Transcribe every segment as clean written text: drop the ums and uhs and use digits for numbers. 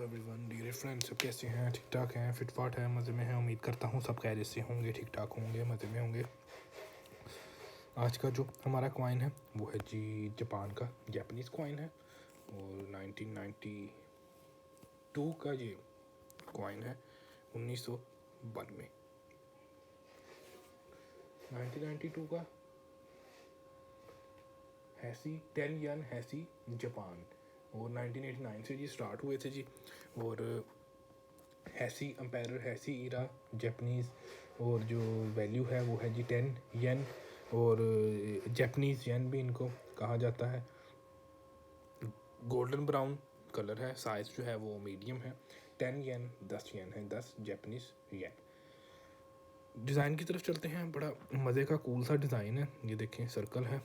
Everyone, dear friends, सब कैसे हैं? ठीक ठाक हैं, फिट फाट हैं, मज़े में हैं। उम्मीद करता हूँ सब खैरियत से होंगे, ठीक ठाक होंगे, मज़े में होंगे। आज का जो हमारा कॉइन है वो है जी जापान का जापानीज़ कॉइन है और 1992 का ये कॉइन है। 1992 1992 का हैसी 10 यन हैसी जापान, और 1989 से जी स्टार्ट हुए थे जी। और हैसी एम्पायर हैसी ईरा जापानीज़, और जो वैल्यू है वो है जी 10 येन, और जापानीज़ येन भी इनको कहा जाता है। गोल्डन ब्राउन कलर है, साइज़ जो है वो मीडियम है। 10 येन 10 येन है, 10 जापानीज़ येन। डिज़ाइन की तरफ चलते हैं। बड़ा मज़े का कूल सा डिज़ाइन है। ये देखें, सर्कल है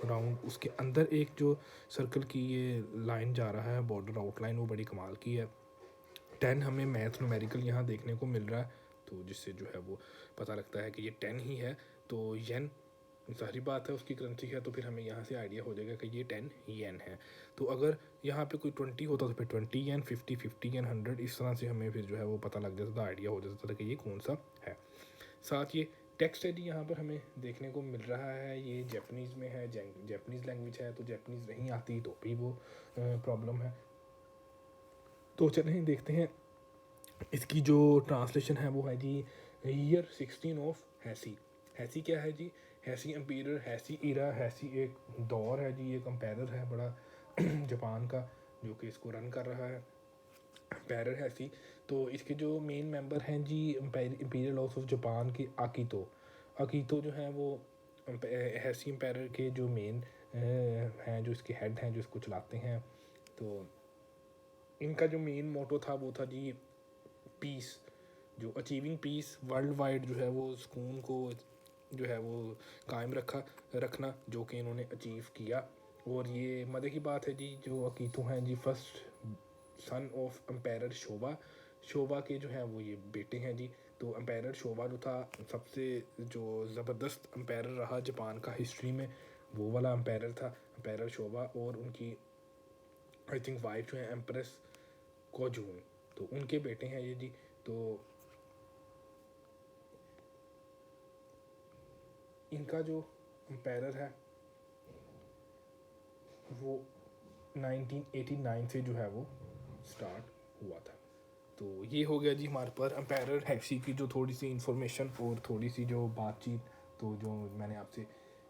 राउंड, उसके अंदर एक जो सर्कल की ये लाइन जा रहा है, बॉर्डर आउटलाइन, वो बड़ी कमाल की है। 10 हमें मैथ न्यूमेरिकल यहाँ देखने को मिल रहा है, तो जिससे जो है वो पता लगता है कि ये 10 ही है। तो येन सारी बात है, उसकी करेंसी है, तो फिर हमें यहाँ से आइडिया हो जाएगा कि ये 10 येन है। तो अगर यहाँ पे कोई 20 होता तो फिर 20 येन, 50 येन, 100, इस तरह से हमें फिर जो है वो पता लग जाता था, आइडिया हो जाता था कि ये कौन सा है। साथ ये टेक्स्ट है जी यहाँ पर हमें देखने को मिल रहा है, ये जापानीज़ में है, जापानीज़ लैंग्वेज है, तो जापानीज़ नहीं आती तो भी वो प्रॉब्लम है। तो चलें देखते हैं इसकी जो ट्रांसलेशन है वो है जी ईयर 16 ऑफ हैसी। हैसी क्या है जी? हैसी एम्पीरियर, हैसी ईरा, हैसी एक दौर है जी, एक एम्पायर है बड़ा जापान का जो कि इसको रन कर रहा है, एम्पायर हैसी। तो इसके जो मेन मेंबर हैं जी इम्पीरियल हाउस ऑफ जापान के अकीतो। अकीतो जो है वो हैसी एम्पायर के जो मेन हैं, जो इसके हेड हैं, जो इसको चलाते हैं। तो इनका जो मेन मोटो था वो था जी पीस, जो अचीविंग पीस वर्ल्ड वाइड, जो है वो सुकून को जो है वो कायम रखना, जो कि इन्होंने अचीव किया। और ये मज़े की बात है जी, जो अकीतो हैं जी फर्स्ट सन ऑफ एम्पायर शोबा, शोबा के जो हैं वो ये बेटे हैं जी। तो एम्पायर शोबा जो था सबसे जो ज़बरदस्त एम्पायर रहा जापान का हिस्ट्री में, वो वाला एम्पायर था एम्पायर शोबा। और उनकी आई थिंक वाइफ जो है एम्प्रेस कोजून, तो उनके बेटे हैं ये जी। तो इनका जो एम्पायर है वो 1989 से जो है वो स्टार्ट हुआ था। तो ये हो गया जी हमारे पर एम्पायर हैक्सी की जो थोड़ी सी इंफॉर्मेशन और थोड़ी सी जो बातचीत, तो जो मैंने आपसे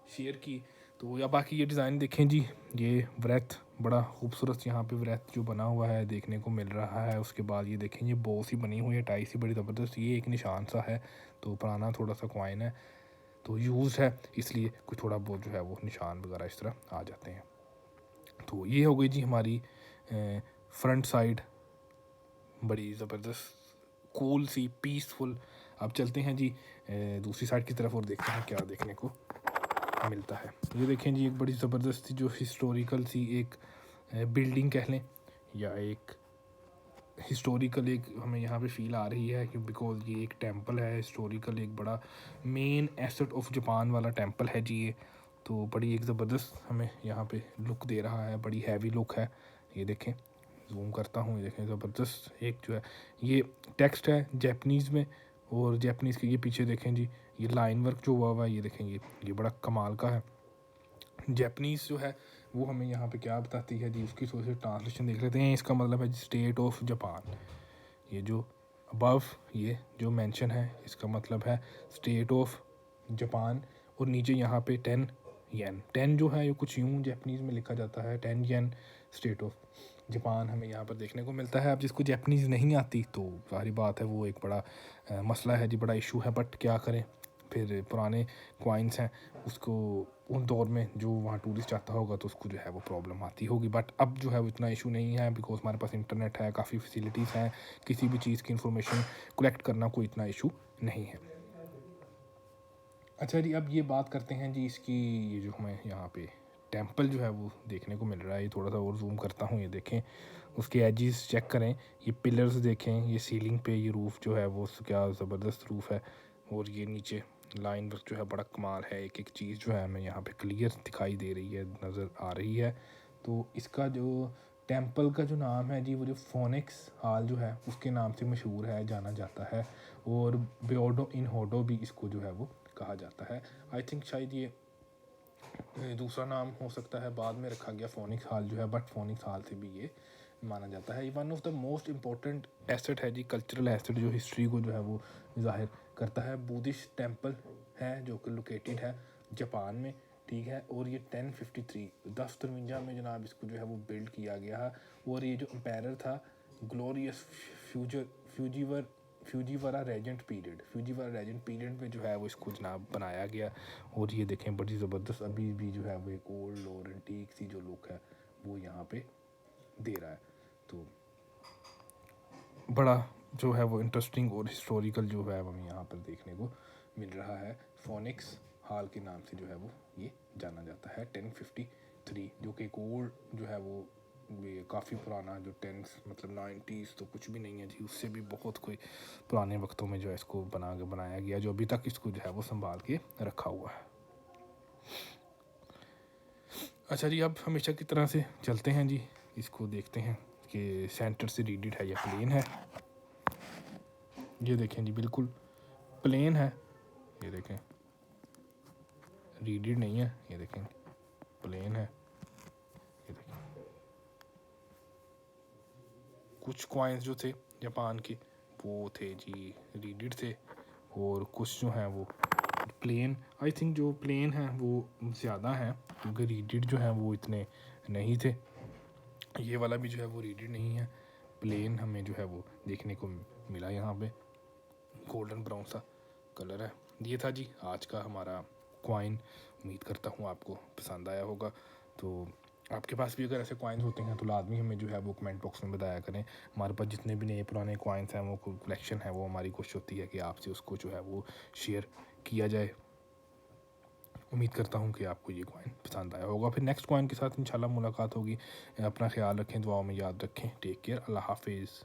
शेयर की। तो या बाकी ये डिज़ाइन देखें जी, ये व्रत बड़ा खूबसूरत यहाँ पे व्रत जो बना हुआ है देखने को मिल रहा है। उसके बाद ये देखें, ये बो सी बनी हुई है, टाई सी बड़ी ज़बरदस्त, ये एक निशान सा है। तो पुराना थोड़ा सा कॉइन है, तो यूज़ है, इसलिए कुछ थोड़ा बहुत जो है वो निशान वगैरह इस तरह आ जाते हैं। तो ये हो गई जी हमारी फ्रंट साइड, बड़ी ज़बरदस्त कूल सी पीसफुल। अब चलते हैं जी दूसरी साइड की तरफ और देखते हैं क्या देखने को मिलता है। ये देखें जी, एक बड़ी ज़बरदस्त जो हिस्टोरिकल सी एक बिल्डिंग कह लें, या एक हिस्टोरिकल एक हमें यहाँ पे फील आ रही है, कि बिकॉज ये एक टेंपल है हिस्टोरिकल, एक बड़ा मेन एसेट ऑफ जापान वाला टेंपल है जी ये। तो बड़ी एक ज़बरदस्त हमें यहाँ पे लुक दे रहा है, बड़ी हैवी लुक है। ये देखें, जूम करता हूँ, ये देखें, ज़बरदस्त एक जो है ये टेक्स्ट है जापानीज़ में, और जापानीज़ के ये पीछे देखें जी, ये लाइन वर्क जो हुआ है, ये देखेंगे, ये बड़ा कमाल का है। जापानीज़ जो है वो हमें यहाँ पे क्या बताती है जी, उसकी थोड़ी सी ट्रांसलेशन देख लेते हैं। इसका मतलब है स्टेट ऑफ जापान। ये जो अबव ये जो मेंशन है, इसका मतलब है स्टेट ऑफ जापान। और नीचे यहाँ पे 10 येन, 10 जो है ये कुछ यूँ जापानीज़ में लिखा जाता है, 10 येन स्टेट ऑफ जापान हमें यहाँ पर देखने को मिलता है। अब जिसको जापानीज़ नहीं आती तो सारी बात है, वो एक बड़ा मसला है जी, बड़ा इशू है, बट क्या करें, फिर पुराने कॉइन्स हैं, उसको उन दौर में जो वहाँ टूरिस्ट आता होगा तो उसको जो है वो प्रॉब्लम आती होगी। बट अब जो है वो इतना इशू नहीं है, बिकॉज हमारे पास इंटरनेट है, काफ़ी फैसिलिटीज़ हैं, किसी भी चीज़ की इंफॉर्मेशन कलेक्ट करना कोई इतना इशू नहीं है। अच्छा जी, अब ये बात करते हैं जी इसकी, ये जो हमें यहाँ पे टेंपल जो है वो देखने को मिल रहा है, ये थोड़ा सा और जूम करता हूँ, ये देखें, उसके एजिस चेक करें, ये पिलर्स देखें, ये सीलिंग पे ये रूफ़ जो है वो क्या ज़बरदस्त रूफ़ है। और ये नीचे लाइन वर्क जो है बड़ा कमाल है, एक एक चीज़ जो है हमें यहाँ पे क्लियर दिखाई दे रही है, नज़र आ रही है। तो इसका जो टेंपल का जो नाम है जी, वो जो फोनिक्स हॉल जो है उसके नाम से मशहूर है, जाना जाता है। और बेओडो इन होडो भी इसको जो है वो कहा जाता है। आई थिंक शायद ये दूसरा नाम हो सकता है, बाद में रखा गया फोनिक्स हॉल जो है, बट फोनिक्स हॉल से भी ये माना जाता है। ये one of the most important asset है जी, कल्चरल एसेट जो हिस्ट्री को जो है वो जाहिर करता है। बुद्धिस्ट टेंपल है जो कि लोकेटेड है जापान में, ठीक है। और ये 1053 1053 में जनाब इसको जो है वो बिल्ड किया गया है। और ये जो एम्पायर था ग्लोरियस फ्यूजीवरा रेजेंट पीरियड में जो है वो इसको जनाब बनाया गया। और ये देखें बड़ी ज़बरदस्त अभी भी जो है वो एक ओल्ड और एंटीक सी जो लुक है वो यहाँ पे दे रहा है। तो बड़ा जो है वो इंटरेस्टिंग और हिस्टोरिकल जो है हमें यहाँ पर देखने को मिल रहा है। फोनिक्स हॉल के नाम से जो है वो ये जाना जाता है। 1053 जो कि एक ओल्ड जो है वो ये काफ़ी पुराना, जो 10 मतलब 90s तो कुछ भी नहीं है जी, उससे भी बहुत कोई पुराने वक्तों में जो है इसको बनाया गया, जो अभी तक इसको जो है वो संभाल के रखा हुआ है। अच्छा जी, अब हमेशा की तरह से चलते हैं जी, इसको देखते हैं कि सेंटर से रीडिड है या प्लेन है। ये देखें जी, बिल्कुल प्लेन है। ये देखें रीडिड नहीं है, ये देखें प्लेन है। ये देखें कुछ कॉइन्स जो थे जापान के वो थे जी रीडिड थे, और कुछ जो हैं वो प्लेन। आई थिंक जो प्लेन है वो ज़्यादा है, क्योंकि रीडिड जो है वो इतने नहीं थे। ये वाला भी जो है वो रीडिड नहीं है, प्लेन हमें जो है वो देखने को मिला। यहाँ पे गोल्डन ब्राउन सा कलर है। ये था जी आज का हमारा कॉइन। उम्मीद करता हूँ आपको पसंद आया होगा। तो आपके पास भी अगर ऐसे कॉइन्स होते हैं तो लाजमी हमें जो है वो कमेंट बॉक्स में बताया करें। हमारे पास जितने भी नए पुराने कॉइन्स हैं वो कलेक्शन है, वो हमारी कोशिश होती है कि आपसे उसको जो है वो शेयर किया जाए। उम्मीद करता हूँ कि आपको ये कॉइन पसंद आया होगा। फिर नेक्स्ट कॉइन के साथ इंशाल्लाह मुलाकात होगी। अपना ख्याल रखें, दुआओं में याद रखें। टेक केयर, अल्लाह हाफिज़।